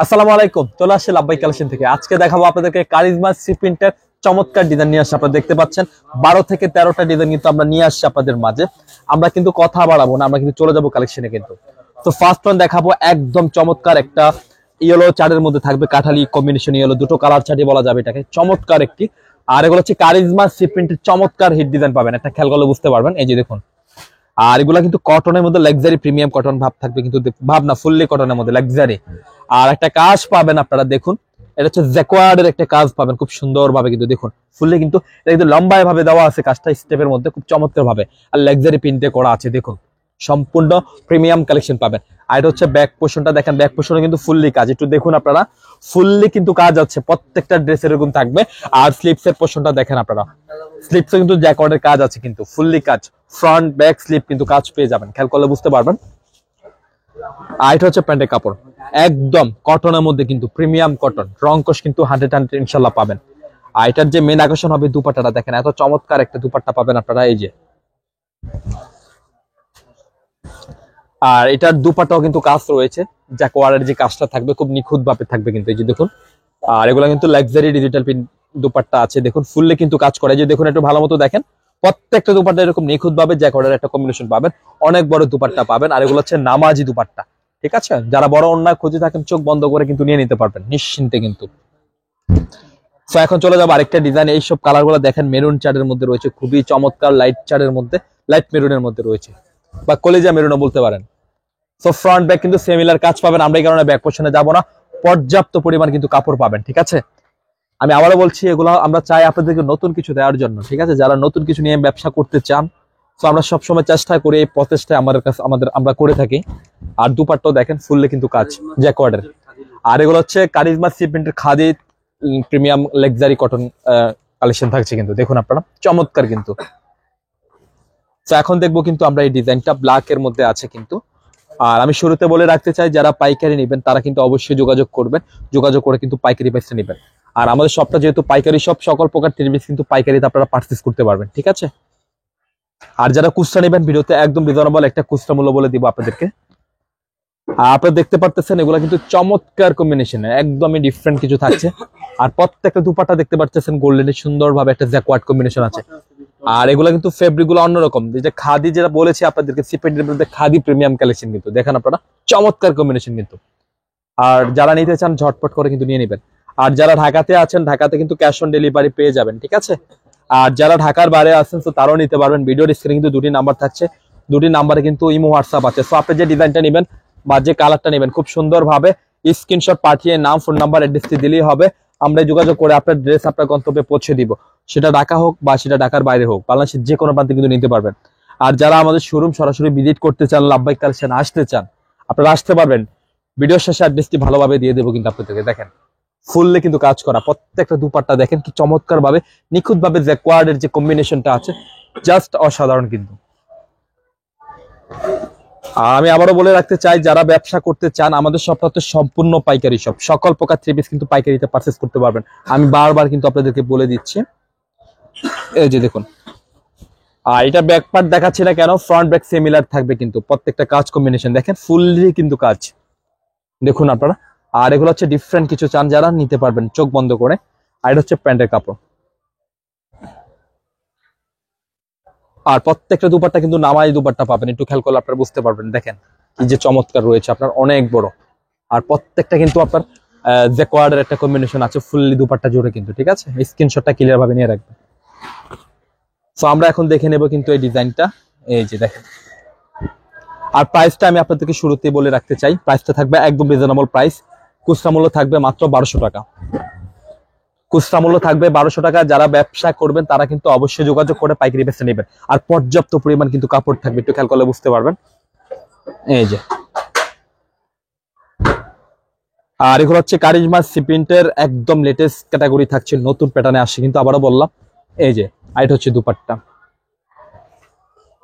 আসসালামু আলাইকুম, চলে আসছে লাভবাই কালেকশন থেকে। আজকে দেখাবো আপনাদেরকে কারিজমা সি প্রিন্টের চমৎকার ডিজাইন নিয়ে আসছে। আপনারা দেখতে পাচ্ছেন 12 থেকে 13টা ডিজাইন কিন্তু আমরা নিয়ে আসছি আপনাদের মাঝে। আমরা কিন্তু কথা বাড়াবো না, আমরা কিন্তু চলে যাবো কালেকশনে কিন্তু। তো ফার্স্ট ওয়ান দেখাবো একদম চমৎকার একটা ইয়েলো চার্টের মধ্যে থাকবে, কাঠালি কম্বিনেশন ইয়েলো, দুটো কালার চার্টই বলা যাবে এটাকে, চমৎকার একটি। আর এগুলো হচ্ছে কারিজমা সি প্রিন্টের চমৎকার হিট ডিজাইন পাবেন, একটা খেয়াল করলে বুঝতে পারবেন। এই যে দেখুন, আর এগুলা কিন্তু কটনের মধ্যে লাক্সারি প্রিমিয়াম কটন ভাব থাকবে, কিন্তু ভাব না, ফুললি কটনের মধ্যে লাক্সারি। আর একটা কাজ পাবেন আপনারা দেখুন, এটা হচ্ছে জ্যাকোয়ার্ডের একটা কাজ পাবেন খুব সুন্দর ভাবে, কিন্তু দেখুন ফুললি কিন্তু এটা কিন্তু লম্বায় ভাবে দেওয়া আছে কাজটা, স্টেপের মধ্যে খুব চমৎকার ভাবে, আর লাক্সারি প্রিন্টে করা আছে। দেখুন সম্পূর্ণ প্রিমিয়াম কালেকশন পাবেন। আর এটা হচ্ছে ব্যাক পোর্শনটা দেখেন, ব্যাক পোর্শনে কিন্তু ফুললি কাজ, একটু দেখুন আপনারা, ফুললি কিন্তু কাজ আছে, প্রত্যেকটা ড্রেস এরকম থাকবে। আর স্লিপস এর পোর্শনটা দেখেন আপনারা, স্লিপসে কিন্তু জ্যাকোয়ার্ডের কাজ আছে, কিন্তু ফুললি কাজ, ফ্রন্ট ব্যাক স্লিপ কিন্তু কাজ পেয়ে যাবেন, খেয়াল করলে বুঝতে পারবেন। আর এটা হচ্ছে প্যান্টের কাপড়, একদম কটনের মধ্যে কিন্তু প্রিমিয়াম কটন, রংকশ কিন্তু 100 ইনশাল্লাহ পাবেন। আর এটার যে মেন আকর্ষণ হবে দুপাট্টাটা দেখেন, এত চমৎকার একটা দুপাট্টা পাবেন আপনারা, এই যে। আর এটার দুপাট্টাও কিন্তু কাজ রয়েছে, জ্যাকোয়ার্ডের যে কাজটা থাকবে খুব নিখুঁত ভাবে থাকবে কিন্তু, এই যে দেখুন। আর এগুলো কিন্তু লাক্সারি ডিজিটাল প্রিন্ট দুপাট্টা আছে, দেখুন ফুললে কিন্তু কাজ করে, যে দেখুন একটু ভালো মতো দেখেন, প্রত্যেকটা দুপাট্টা এরকম নিখুঁত ভাবে জ্যাকোয়ার্ডের একটা কম্বিনেশন পাবেন, অনেক বড় দুপাট্টা পাবেন। আর এগুলো হচ্ছে নামাজি দুপাট্টা, ঠিক আছে? যারা বড় অন্যায় খুঁজে থাকেন চোখ বন্ধ করে কিন্তু নিয়ে নিতে পারবেন নিশ্চিন্তে কিন্তু। তো এখন চলে যাবো আরেকটা ডিজাইন, এইসব কালার গুলো দেখেন, মেরুন চার্টের মধ্যে রয়েছে, খুবই চমৎকার, লাইট চার্টের মধ্যে, লাইট মেরুনের মধ্যে রয়েছে, বা কলেজা মেরুনও বলতে পারেন। তো ফ্রন্ট ব্যাক কিন্তু সিমিলার কাজ পাবেন, আমরা এই কারণে ব্যাক পোর্শনে যাবো না, পর্যাপ্ত পরিমাণ কিন্তু কাপড় পাবেন, ঠিক আছে? আমি আবারও বলছি, এগুলো আমরা চাই আপনাদেরকে নতুন কিছু দেওয়ার জন্য, ঠিক আছে? যারা নতুন কিছু নিয়ে ব্যবসা করতে চান, তো আমরা সবসময় চেষ্টা করি, এই প্রচেষ্টা আমরা করে থাকি। আর দুপাট্টাও দেখেন ফুললে কিন্তু কাজ জ্যাকোয়ার্ডের। আর এগুলো হচ্ছে কারিজমা সি প্রিন্টের khadi premium luxury cotton collection থাকছে কিন্তু, দেখুন আপনারা চমৎকার কিন্তু। তো এখন দেখবো কিন্তু আমরা এই ডিজাইনটা ব্ল্যাক এর মধ্যে আছে কিন্তু। আর আমি শুরুতে বলে রাখতে চাই, যারা পাইকারি নেবেন তারা কিন্তু অবশ্যই যোগাযোগ করবেন, যোগাযোগ করে কিন্তু পাইকারি প্রাইসে নেবেন। আর আমাদের শপটা যেহেতু পাইকারি শপ, সকল প্রকার থ্রি কিন্তু পাইকারিতে আপনারা পারচেজ করতে পারবেন, ঠিক আছে? আর যারা খুচরা নেবেন, ভিডিওতে একদম রিজনেবল একটা খুচরা মূল্য বলে দিব আপনাদেরকে। আর আপনারা দেখতে পারতেছেন এগুলা কিন্তু চমৎকার কম্বিনেশনে, একদমই ডিফারেন্ট কিছু থাকছে। আর প্রত্যেকটা দুপাট্টা দেখতে পাচ্ছেন গোল্ডেনের সুন্দর ভাবে একটা জ্যাকোয়ার্ড কম্বিনেশন আছে। আর এগুলা কিন্তু ফেব্রিক গুলো অন্যরকম, যেটা খাদি, যেটা বলেছি আপনাদেরকে, সিপেন্টের মধ্যে খাদি প্রিমিয়াম কালেকশন কিন্তু, দেখেন আপনারা চমৎকার কম্বিনেশন কিন্তু। আর যারা নিতে চান ঝটপট করে কিন্তু নিয়ে নেবেন। আর যারা ঢাকাতে আছেন, ঢাকাতে কিন্তু ক্যাশ অন ডেলিভারি পেয়ে যাবেন, ঠিক আছে? আর যারা ঢাকার বাইরে আছেন তো তারাও নিতে পারবেন। ভিডিওর স্ক্রিনে কিন্তু দুটি নাম্বার থাকছে, দুটি নাম্বারে কিন্তু ইমো হোয়াটসঅ্যাপ আছে। সো আপনি যে ডিজাইনটা নেবেন বা যে কালারটা নেবেন, খুব সুন্দরভাবে স্ক্রিনশট পাঠিয়ে নাম, ফোন নাম্বার, অ্যাড্রেসটি দিলেই হবে। আমরা যোগাযোগ করে আপনার ড্রেস আপনার গন্তব্যে পৌঁছে দিব, সেটা ঢাকা হোক বা সেটা ঢাকার বাইরে হোক, বাংলাদেশের যে কোনো প্রান্তে কিন্তু নিতে পারবেন। আর যারা আমাদের শোরুম সরাসরি ভিজিট করতে চান, লাভবাই কালেকশন আসতে চান, আপনারা আসতে পারবেন। ভিডিওর শেষে অ্যাড্রেসটি ভালোভাবে দিয়ে দেবো কিন্তু আপনাদেরকে। দেখেন ফুললে কিন্তু কাজ করা, প্রত্যেকটা দুপাট্টা দেখেন কি চমৎকার ভাবে, নিখুঁত ভাবে জ্যাকোয়ার্ডের যে কম্বিনেশনটা আছে, জাস্ট অসাধারণ কিন্তু। আর আমি আবারও বলে রাখতে চাই, যারা ব্যবসা করতে চান, আমাদের শপটা হচ্ছে সম্পূর্ণ পাইকারি শপ, সকল প্রকার থ্রি পিস কিন্তু পাইকারিতে পারচেজ করতে পারবেন। আমি বারবার কিন্তু আপনাদেরকে বলে দিচ্ছি, এই যে দেখুন। আর এটা ব্যাক পার্ট দেখাচ্ছি না কেন, ফ্রন্ট ব্যাক সিমিলার থাকবে কিন্তু, প্রত্যেকটা কাজ কম্বিনেশন দেখেন, ফুললি কিন্তু কাজ দেখুন আপনারা। আর এগুলো হচ্ছে ডিফারেন্ট কিছু চান যারা, নিতে পারবেন চোখ বন্ধ করে। আর এটা হচ্ছে প্যান্টের কাপড়। আর প্রত্যেকটা দুপাট্টা কিন্তু নামাই দুপাট্টা পাবেন, একটু খেয়াল করলে আপনারা বুঝতে পারবেন, দেখেন কি যে চমৎকার রয়েছে, আপনার অনেক বড়। আর প্রত্যেকটা কিন্তু আপনার জ্যাকোয়ার্ডের একটা কম্বিনেশন আছে, ফুললি দুপাট্টা জুড়ে কিন্তু, ঠিক আছে? স্ক্রিনশটটা ক্লিয়ার ভাবে নিয়ে রাখবেন। তো আমরা এখন দেখে নেব কিন্তু এই ডিজাইনটা, এই যে দেখেন। আর প্রাইসটা আমি আপনাদেরকে শুরুতেই বলে রাখতে চাই, প্রাইসটা থাকবে একদম রিজনেবল প্রাইস। খুচরা মূল্য থাকবে মাত্র 1200 টাকা, খুচরা মূল্য থাকবে 1200 টাকা। যারা ব্যবসা করবেন তারা কিন্তু অবশ্যই যোগাযোগ করে পাইকারি বেচে নেবেন। আর পর্যাপ্ত পরিমাণ কিন্তু কাপড় থাকবে, একটু খেয়াল করলে বুঝতে পারবেন, এই যে। আর এগুলো হচ্ছে কারিজমা সি প্রিন্টের একদম লেটেস্ট ক্যাটাগরি থাকছে, নতুন প্যাটার্নে আসছে কিন্তু, আবারও বললাম, এই যে। আর এটা হচ্ছে দুপাট্টা,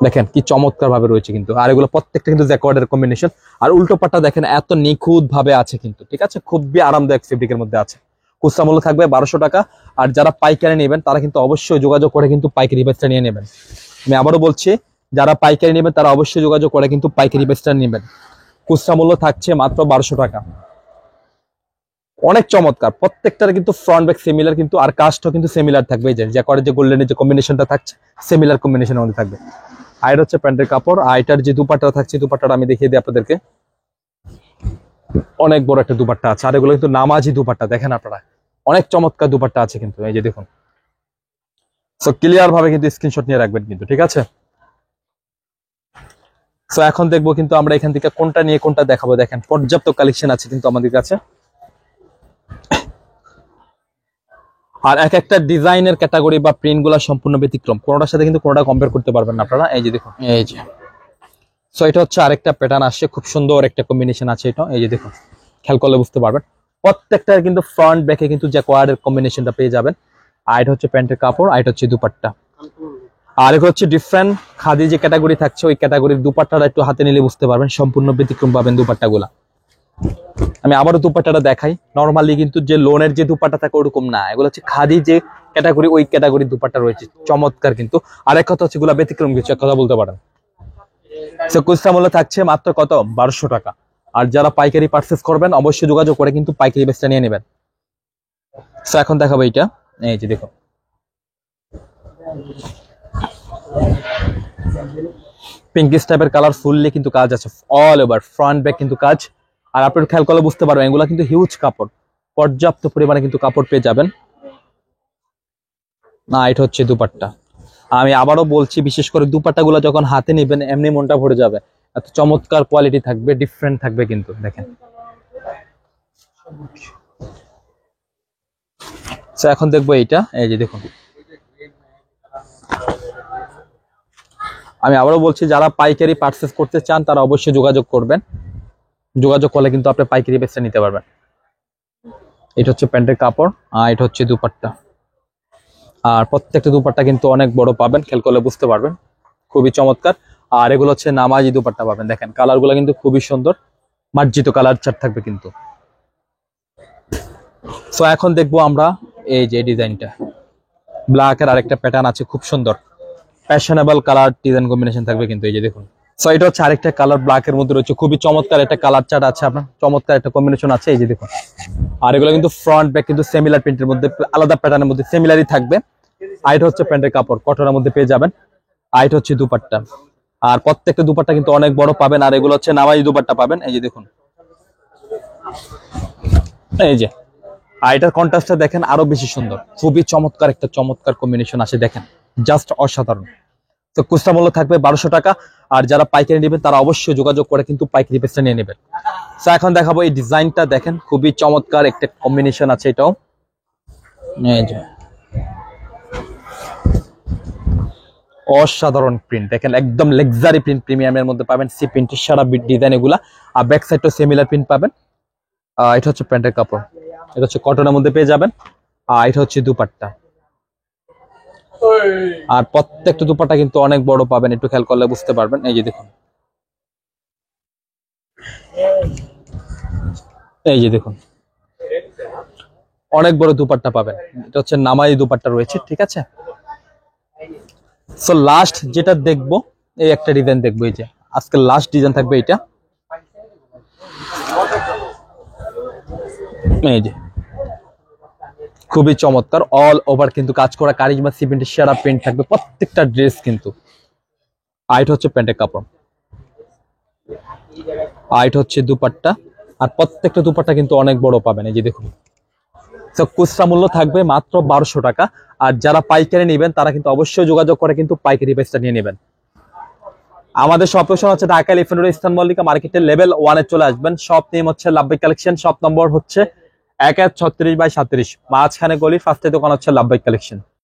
দেখেন কি চমৎকার ভাবে রয়েছে কিন্তু। আর এগুলো প্রত্যেকটা কিন্তু জ্যাকোয়ার্ডের কম্বিনেশন। আর উল্টো পাট্টা দেখেন এত নিখুঁত ভাবে আছে কিন্তু, ঠিক আছে? খুবই আরামদায়ক ফেব্রিকের মধ্যে আছে। খুচরা মূল্য থাকবে 1200 টাকা। আর যারা পাইকারি নেবেন তারা কিন্তু অবশ্যই যোগাযোগ করে কিন্তু পাইকারি বেচটা নিয়ে নেবেন। আমি আবারও বলছি, যারা পাইকারি নেবেন তারা অবশ্যই যোগাযোগ করে কিন্তু পাইকারি বেচটা নেবেন। খুচরা মূল্য থাকছে মাত্র 1200 টাকা। অনেক চমৎকার, প্রত্যেকটার কিন্তু ফ্রন্ট ব্যাক সিমিলার কিন্তু, আর কাজটাও কিন্তু সিমিলার থাকবে। এই যে জ্যাকোয়ার্ডের যে গোল্ডেনের যে কম্বিনেশনটা থাকছে সিমিলার কম্বিনেশনের মধ্যে থাকবে। আর এটা হচ্ছে প্যান্টের কাপড়। আর এটার যে দুপাট্টা থাকছে, দুপাট্টাটা আমি দেখিয়ে দিই আপনাদেরকে। অনেক বড় একটা দুপাট্টা আছে, আর এগুলো কিন্তু নামাজি দুপাট্টা, দেখেন আপনারা অনেক চমৎকার দুপাট্টা আছে কিন্তু, এই যে দেখুন। সো ক্লিয়ার ভাবে কিন্তু স্ক্রিনশট নিয়ে রাখবেন কিন্তু, ঠিক আছে। সো এখন দেখবো কিন্তু আমরা এখান থেকে কোনটা নিয়ে কোনটা দেখাবো। দেখেন পর্যাপ্ত কালেকশন আছে কিন্তু আমাদের কাছে, আর এক একটা ডিজাইনের ক্যাটাগরি বা প্রিন্ট গুলা সম্পূর্ণ ব্যতিক্রম, কোনোটার সাথে কিন্তু কোনোটা কম্পেয়ার করতে পারবেন না আপনারা। এই যে দেখুন, এই যে সো এটা হচ্ছে আরেকটা প্যাটার্ন আসছে, খুব সুন্দর একটা কম্বিনেশন আছে এটা। এই যে দেখুন, খেয়াল করলে বুঝতে পারবেন প্রত্যেকটার কিন্তু ফ্রন্ট ব্যাকে কিন্তু জ্যাকোয়ার্ডের কম্বিনেশনটা পেয়ে যাবেন। আর এটা হচ্ছে প্যান্টের কাপড়, আর এটা হচ্ছে দুপাট্টা। আর এটা হচ্ছে ডিফারেন্ট খাদি যে ক্যাটাগরি থাকছে, ওই ক্যাটাগরির দুপাট্টাটা একটু হাতে নিলে বুঝতে পারবেন, সম্পূর্ণ ব্যতিক্রম পাবেন দুপাট্টাগুলা। আমি আবারও দুপাট্টাটা দেখাই। নরমালি কিন্তু যে লোনের যে দুপাট্টা থাকে ওরকম না, এগুলো হচ্ছে খাদি যে ক্যাটাগরি, ওই ক্যাটাগরির দুপাট্টা রয়েছে, চমৎকার কিন্তু। আর এক কথা হচ্ছে এগুলা ব্যতিক্রম কিছু, এক কথা বলতে পারেন। খুচরা মূল্য থাকছে মাত্র কত, 1200 টাকা। আর যারা পাইকারি পারচেস করবেন অবশ্যই যোগাযোগ করে কিন্তু পাইকারি বেচটা নিয়ে নেবেন। সো এখন দেখাবো এইটা, এই যে দেখো পিঙ্কিশ টাইপের কালার, ফুললি কিন্তু কাজ আছে অল ওভার, ফ্রন্ট ব্যাক কিন্তু কাজ। আর আপনার খেয়াল করলে বুঝতে পারবেন এগুলা কিন্তু হিউজ কাপড়, পর্যাপ্ত পরিমাণে কিন্তু কাপড় পেয়ে যাবেন। না, এটা হচ্ছে দুপাট্টা। আমি আবারও বলছি, বিশেষ করে দুপাট্টাগুলো যখন হাতে নেবেন এমনি মনটা ভরে যাবে, এত চমৎকার কোয়ালিটি থাকবে, ডিফারেন্ট থাকবে কিন্তু। দেখেন এখন দেখবো এইটা, এই যে দেখুন। আমি আবারও বলছি, যারা পাইকারি পারচেস করতে চান তারা অবশ্যই যোগাযোগ করবেন, যোগাযোগ করলে কিন্তু আপনি পাইকারি বেচটা নিতে পারবেন। এটা হচ্ছে প্যান্টের কাপড়, আর এটা হচ্ছে দুপাট্টা। আর প্রত্যেকটা দুপাট্টা কিন্তু অনেক বড় পাবেন, খেয়াল করলে বুঝতে পারবেন, খুবই চমৎকার। আর এগুলো হচ্ছে নামাজি দুপাট্টা পাবেন। দেখেন কালারগুলো কিন্তু খুবই সুন্দর, মার্জিত কালার চার্ট থাকবে কিন্তু। সো এখন দেখবো আমরা এই যে ডিজাইনটা, ব্ল্যাকের আরেকটা প্যাটার্ন আছে, খুব সুন্দর ফ্যাশনেবল কালার ডিজাইন কম্বিনেশন থাকবে কিন্তু, এই যে দেখুন। সো এটা হচ্ছে আরেকটা কালার, ব্ল্যাকের মধ্যে রয়েছে, খুবই চমৎকার একটা কালার চার্ট আছে আপনার, চমৎকার একটা কম্বিনেশন আছে, এই যে দেখুন। আর এগুলো কিন্তু ফ্রন্ট ব্যাক কিন্তু সিমিলার প্রিন্টের মধ্যে, আলাদা প্যাটার্নের মধ্যে সিমিলারই থাকবে। আর এটা হচ্ছে প্যান্টের কাপড়, কটনের মধ্যে পেয়ে যাবেন। আর এটা হচ্ছে দুপাট্টা। আর প্রত্যেকটা দুপাট্টা কিন্তু অনেক বড় পাবেন। আর এগুলো হচ্ছে নামাজি দুপাট্টা পাবেন, এই যে দেখুন, এই যে। আর এটার কন্ট্রাস্টটা দেখেন আরো বেশি সুন্দর, খুবই চমৎকার একটা চমৎকার কম্বিনেশন আছে, দেখেন জাস্ট অসাধারণ। তো খুচরা মূল্য থাকবে 1200 টাকা। আর যারা পাইকারি নেবেন তারা অবশ্যই যোগাযোগ করে কিন্তু পাইকারি বেচটা নিয়ে নেবেন। তো এখন দেখাবো এই ডিজাইনটা, দেখেন খুবই চমৎকার একটা কম্বিনেশন আছে এটাও, এই যে অসাধারণ প্রিন্ট, দেখেন একদম লাক্সারি প্রিন্ট, প্রিমিয়ামের মধ্যে পাবেন, সি প্রিন্টের সারা ডিজাইন এগুলা। আর ব্যাক সাইডটাও সিমিলার প্রিন্ট পাবেন। এটা হচ্ছে প্যান্টের কাপড়, এটা হচ্ছে কটনের মধ্যে পেয়ে যাবেন। আর এটা হচ্ছে দুপাট্টা। আর প্রত্যেকটা দুপাট্টা কিন্তু অনেক বড় পাবেন, একটু খেয়াল করলে বুঝতে পারবেন, এই যে দেখুন, এই যে দেখুন অনেক বড় দুপাট্টা পাবেন। এটা হচ্ছে নামাজি দুপাট্টা রয়েছে, ঠিক আছে। সো লাস্ট যেটা দেখবো, এই একটা ডিজাইন দেখবো, এই যে আজকে লাস্ট ডিজাইন থাকবে এটা, এই যে খুবই চমৎকার, অল ওভার কিন্তু কাজ করা, কারিজমা সিমেন্টের সেরা প্রিন্ট থাকবে প্রত্যেকটা ড্রেস কিন্তু। আর এটা হচ্ছে প্যান্টের কাপড়, আর এটা হচ্ছে দুপাট্টা। আর প্রত্যেকটা দুপাট্টা কিন্তু অনেক বড় পাবেন, এই যে দেখুন। তো খুচরা মূল্য থাকবে মাত্র 1200 টাকা। আর যারা পাইকারি নেবেন তারা কিন্তু অবশ্যই যোগাযোগ করে কিন্তু পাইকারি বেচটা নিয়ে নেবেন। আমাদের শপ লোকেশন হচ্ছে Dhaka elephant road, eastern Mallika মার্কেটের লেভেল 1 এ চলে আসবেন। শপ নেম হচ্ছে লাভবাই কালেকশন, শপ নম্বর হচ্ছে 1136/37, মাঝখানে গলির ফার্স্টে দোকান হচ্ছে লাভবাই কালেকশন।